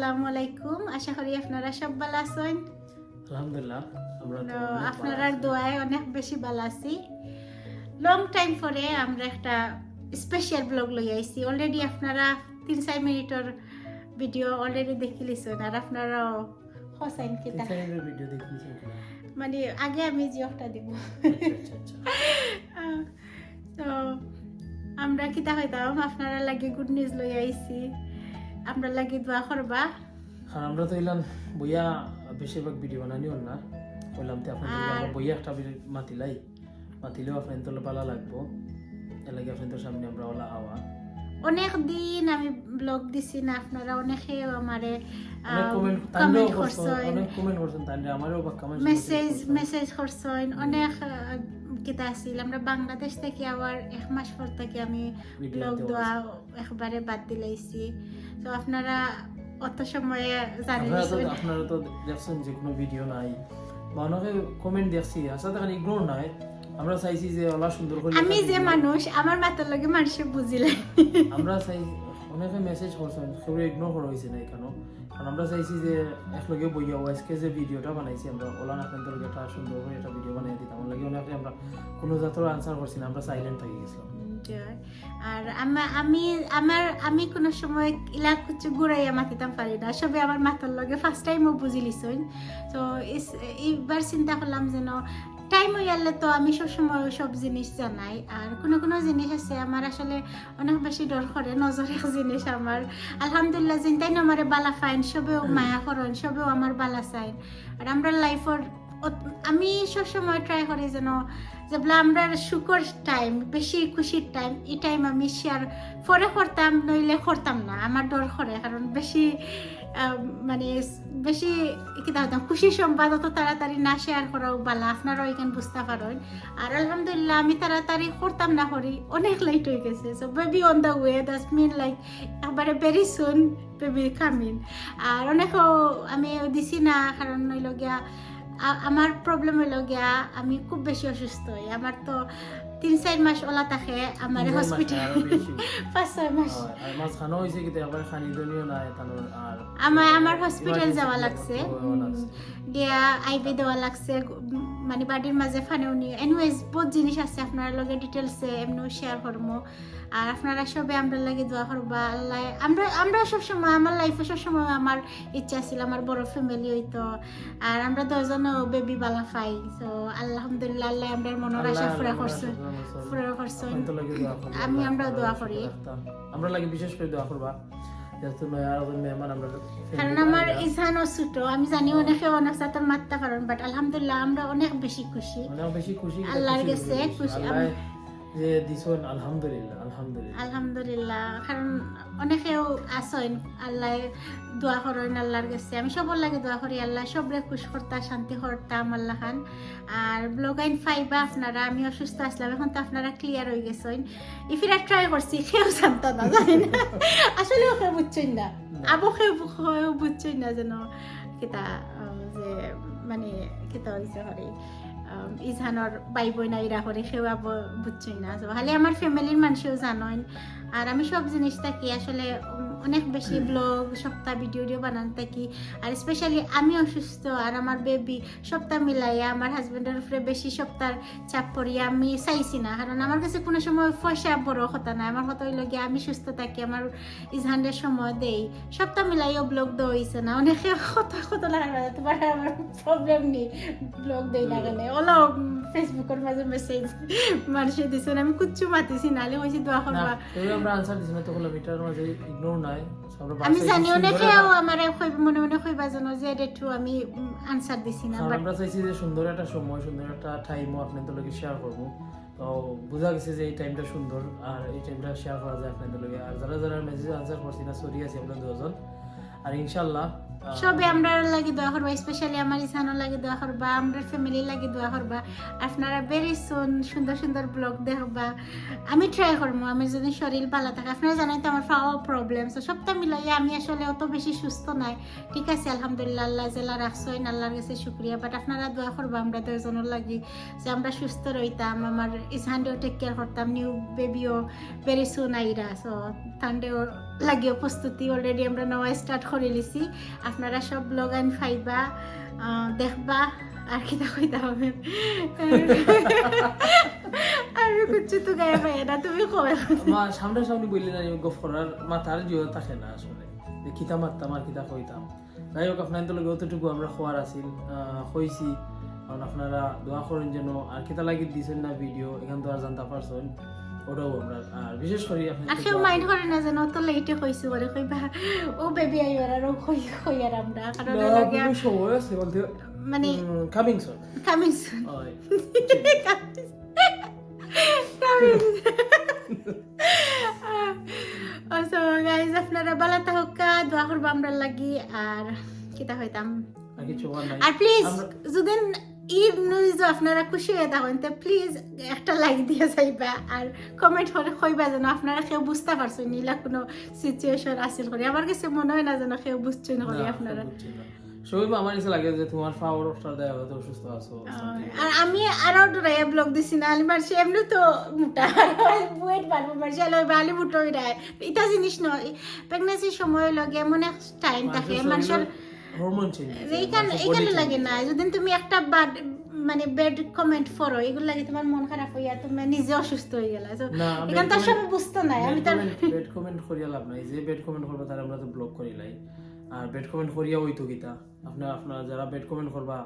আসসালামু আলাইকুম। আশা করি আপনারা সব ভালো আছেন। আলহামদুলিল্লাহ আমরা তো আপনারা দোয়ায় অনেক বেশি ভালো আছি। লং টাইম পরে আমরা একটা স্পেশাল ব্লগ লই আইছি। অলরেডি আপনারা 3-4 মিনিটের ভিডিও অলরেডি দেখি লিছেন আর আপনারা হোসেন কিতা তিনসাইনের ভিডিও দেখিয়েছেন কিনা? মানে আগে আমি জিওটা দিব। আচ্ছা তো আমরা কিতা হইতাম আপনারা লাগে গুড নিউজ লই আইছি। আমরা লাগে দোয়া করবা। আর আমরা তো এলাম বইয়া বেশিরভাগ ভিডিও বানানিও না কইলাম তো আপনাদের আমরা বইয়া একটা মাতিলেও আপনাদের তো ভালো লাগবো এর লাগে আপনাদের সামনে আমরা ওলা আওয়া অনেক দিন আমি ব্লগ দিছি না, আপনারা অনেকেও আমারে কমেন্ট করছেন, তাইলে আমারও বা কমেন্ট মেসেজ করছেন অনেক কিতা আছিল। আমরা বাংলাদেশ থেকে আবার 1 মাস পর থেকে আমি ব্লগ দেওয়া একবারে বাদ দিলাইছি। তো আপনারা অত সময়ে জানেন আপনারা তো দেখছেন যে কোনো ভিডিও নাই বা অনেকে কমেন্ট দেখছি আসলে তখন ইগনোর নাই। আমরা চাইছি যে ওলা সুন্দর করে আমি যে মানুষ আমার মাথার লগে মানুষে বুঝিলে আমরা চাই অনেকে মেসেজ করছেন সেগুলো ইগনোর করা হয়েছে না কেন, কারণ আমরা চাইছি যে একলগে বইয়া আজকে যে ভিডিওটা বানাইছি আমরা ওলা আপনাদের লগে একটা সুন্দর করে একটা ভিডিও বানিয়ে দিতাম। আমার লাগে অনেকে আমরা কোনো জাতের আনসার করছি না, আমরা সাইলেন্ট থাকি গেছিলাম। আর আমি কোনো সময় ইলা কিছু ঘুরাইয়া মাতিতাম পারি না, সবে আমার মাথার লগে ফার্স্ট টাইমও বুঝি লিছইন। তো এইবার চিন্তা করলাম যেন টাইম হইয়ালে তো আমি সবসময় সব জিনিস জানাই। আর কোনো জিনিস আছে আমার আসলে অনেক বেশি ডর করে, নজরের জিনিস আমার আলহামদুলিল্লাহ চিন্তাই না আমার বালা ফাইন, সবেও মায়া করেন, সবেও আমার বালা চাইন। আর আমরা লাইফের আমি সবসময় ট্রাই করি যেন যেগুলো আমরা সুখর টাইম, বেশি খুশির টাইম, এই টাইম আমি শেয়ার পরে করতাম, নইলে করতাম না। আমার ডর করে, কারণ বেশি বেশি কি দাম খুশি সংবাদ অত তাড়াতাড়ি না শেয়ার করাও বালা, আপনারাও এখানে বুঝতে পারেন। আর আলহামদুলিল্লাহ আমি তাড়াতাড়ি করতাম না করি, অনেক লেট হয়ে গেছে। So baby on the way, that's mean like একবারে ভেরি সুন বেবি কামিং। আর অনেকও আমি দিছি না, কারণ হইল গিয়া আমার প্রবলেম হইল গিয়া আমি খুব বেশি অসুস্থ হই। আমার তো 3-4 মাস ওলা থাকে আমার হসপিটাল, 5-6 মাস আমার হসপিটাল যাওয়া লাগছে, দিয়া আইবি দেওয়া লাগছে, মানে বাড়ির মাঝে ফানেও নিয়ে। এনিওয়েজ বহুত জিনিস আছে, আপনার লগে ডিটেলসে এমনিও শেয়ার করবো। আর আপনারা সবে আমরা লাগে দোয়া করবা। আল্লাহ আমরা সবসময় আমার লাইফে সবসময় আমার ইচ্ছা ছিল আমার বড় ফ্যামিলি হইতো, আর আমরা 10জন বেবি বালা পাই। তো আলহামদুলিল্লাহ আল্লাহ আমরা মনের আশা পুরা করছেন। আমরা দোয়া করি, আমরা লাগে বিশেষ করে দোয়া করবা কারণ আমার ইসানও ছোট। আমি জানি অনেকে অনেক সাথে মারতে পারেন, বাট আলহামদুলিল্লাহ আমরা অনেক বেশি খুশি আল্লাহর কাছে খুশি যে দিছেন আলহামদুলিল্লাহ। কারণ অনেকেও আসেন আল্লাহ দোয়া করেন আল্লাহর কাছে। আমি সবার লাগে দোয়া করি আল্লাহ সবরে খুশ করতা, শান্তি করতাম আল্লাহ খান। আর ব্লগাইন ফাইবা আপনারা, আমি অসুস্থ আসলাম, এখন তো আপনারা ক্লিয়ার হয়ে গেছেন। ইফিরা ট্রাই করছি, কেউ জানতো না, জানি না আসলে ওকে বুঝছেন না, আবকে বুঝছেন না যেন কিতা যে মানে কিতা হয়েছে করে ইজহানোর বাই বই না ইরা করে সেও বুঝছেন না। ভালে আমার ফ্যামিলির মানুষও জানেন। আর আমি সব জিনিস থাকি আসলে অনেক বেশি ব্লগ সপ্তাহ ভিডিও বানান থাকি। আর স্পেশালি আমি অসুস্থ আর আমার বেবি সপ্তাহ মিলাইয়া আমার হাজব্যান্ডের উপরে বেশি সপ্তাহ চাপ পড়িয়া আমি চাইছি না, কারণ আমার কাছে কোনো সময় পয়সা বড় কথা নাই। আমার কথা হইল গিয়ে আমি সুস্থ থাকি, আমার ইজহানের সময় দেই, সপ্তাহ মিলাইও ব্লগ দেওয়া হয়েছে না। অনেকে কত লাগানো তোমার আমার প্রবলেম নেই, ব্লগ দেই না কেন ওলা ফেসবুকের মাঝে মেসেজ মানুষে দিছেন, আমি কুচ্ছু মাতিছি নালে হয়েছে দোয়া করবা। আমি জানি অনেকেও আমার মনে মনে কইবা জানো যে একটু আমি আনসার দিছি না, বাট আমরা চাইছি যে সুন্দর একটা সময়, সুন্দর একটা টাইমও আপনাদের লগে শেয়ার করব। তো বোঝা গেছে যে এই টাইমটা সুন্দর আর এই টাইমটা শেয়ার করা যায় আপনাদের লগে। আর যারা মেসেজ আনসার করছি না, সরি আছি আমরা 2জন। আর ইনশাআল্লাহ সবে আমরা লাগি দোয়া করবা, স্পেশালি আমার ইসানো লাগি দোয়া করবা, আমরা ফ্যামিলি লাগি দোয়া করবা। আপনারা ভেরি সুন সুন্দর ব্লগ দেখবা। আমি ট্রাই করবো, আমি যদি শরীর ভালো থাকে। আপনারা জানেন তো আমার পাওয়া প্রবলেম, তো সবটা মিলাইয়া আমি আসলে অত বেশি সুস্থ নাই। ঠিক আছে আলহামদুলিল্লাহ আল্লাহ জেলা রাখছেন, আল্লাহর কাছে শুক্রিয়া। বাট আপনারা দোয়া করবা আমরা 2জনের লাগি যে আমরা সুস্থ রইতাম, আমার ইসানডেও টেক কেয়ার করতাম, নিউ বেবিও ভেরি সুন আইরা। সো তান্ডেও লাগিও প্রস্তুতি অলরেডি আমরা নেওয়া স্টার্ট করে লিছি আপনারা সব ব্লগ আইন ফাইবা দেখবা আর কি কইতা হবে আমি কিছু তো গায়ে পাই না তুমি কবে মা সামনাসামনি বললেন না গফ করার মাথার জিও থাকে না আসলে যে কিতা মারতাম আর কিতা কইতাম যাই হোক আপনাদের লগে অতটুকু আমরা খোয়ার আছিল কইছি কারণ আপনারা দোয়া করেন যেন আর কিতা লাগি দিছেন না ভিডিও এখান তো আর জানতে পারছেন ওটাও আমরা আর বিশেষ করে আর কেউ মাইন্ড করে না যেন অত লেটে কইছি বলে কইবা ও বেবি আইবার আর ও কই আর আমরা কারণ লাগে সময় আছে বলতে মানে coming soon coming soon so guys আপনারা ভালো থাকুকা দোয়া করবা আমরা লাগি আর কিতা হইতাম আর কিছু বলার নাই আর প্লিজ যদি ঈদ নিউজ আপনারা খুশি হয়ে থাকেন তো প্লিজ একটা লাইক দিয়ে যাইবা আর কমেন্ট করে কইবা যেন আপনারা কেউ বুঝতে পারছেন নিলা কোনো সিচুয়েশন আসিল করে আমার কাছে মনে হয় না যেন কেউ বুঝছেন না করে আপনারা সবাই আমার কাছে লাগে যে তোমার পাওয়ার অফটার দেয় হয়তো অসুস্থ আছো আর আমি আরো ডরাইয়া ব্লগ দিছি না আমি মারছি এমনি তো মোটা ওয়েট বাড়বো মারছি আলো বালি মোটা হয়ে যায় এটা জিনিস নয় প্রেগনেন্সির সময় লাগে এমন এক টাইম থাকে মানুষের হরমোন চেঞ্জ এইখানে লাগে না যদি তুমি একটা মানে বেড কমেন্ট করো এগুলো লাগে তোমার মন খারাপ হইয়া তুমি নিজে অসুস্থ হয়ে গেলা এখান তো সব বুঝতো না আমি তো বেড কমেন্ট করিয়া লাভ নাই যে বেড কমেন্ট করবে তার আমরা তো ব্লক করি লাই আর বেড কমেন্ট করিয়া হইতো কিতা আপনার যারা বেড কমেন্ট করবা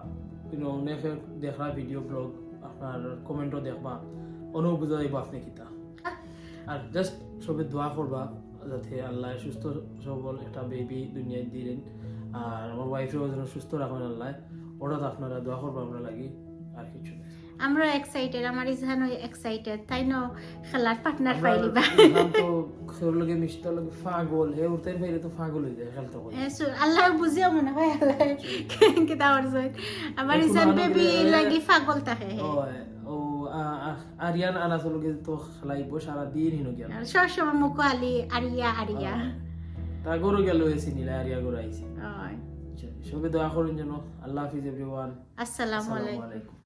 কিন্তু অনেকে দেখরা ভিডিও ব্লগ আপনার কমেন্টও দেখবা অনু বুঝা যাইব আপনি কিতা আর জাস্ট সবে দোয়া করবা যাতে আল্লাহ সুস্থ সবল একটা বেবি দুনিয়ায় দিলেন আর আমার ওয়াইফেও যেন সুস্থ রাখবেন আল্লাহ ওটা তো আপনারা দোয়া করবো আমরা লাগি আর কিছু নেই আমরা এক্সাইটেড আমার ইজহানও এক্সাইটেড তাই না খেলার পার্টনার পাইলিবা তো খেলার লগে মিষ্টি লগে পাগল হে উঠতেন ভাইলে তো পাগল হয়ে যায় খেলতে করে আল্লাহ বুঝিও মনে হয় আল্লাহ কি দাওয়ার জয় আমার ইজহান বেবি লাগি পাগল থাকে ও আরিয়ান আনাস লগে তো খেলাইব সারা দিন হিনো গেল আর সব সময় মুখ আলি আরিয়া তা গরু গেল এসে নিলে আরিয়া গরু আইছি সবে দোয়া করুন যেন আল্লাহ হাফিজ এভরিওয়ান আসসালামু আলাইকুম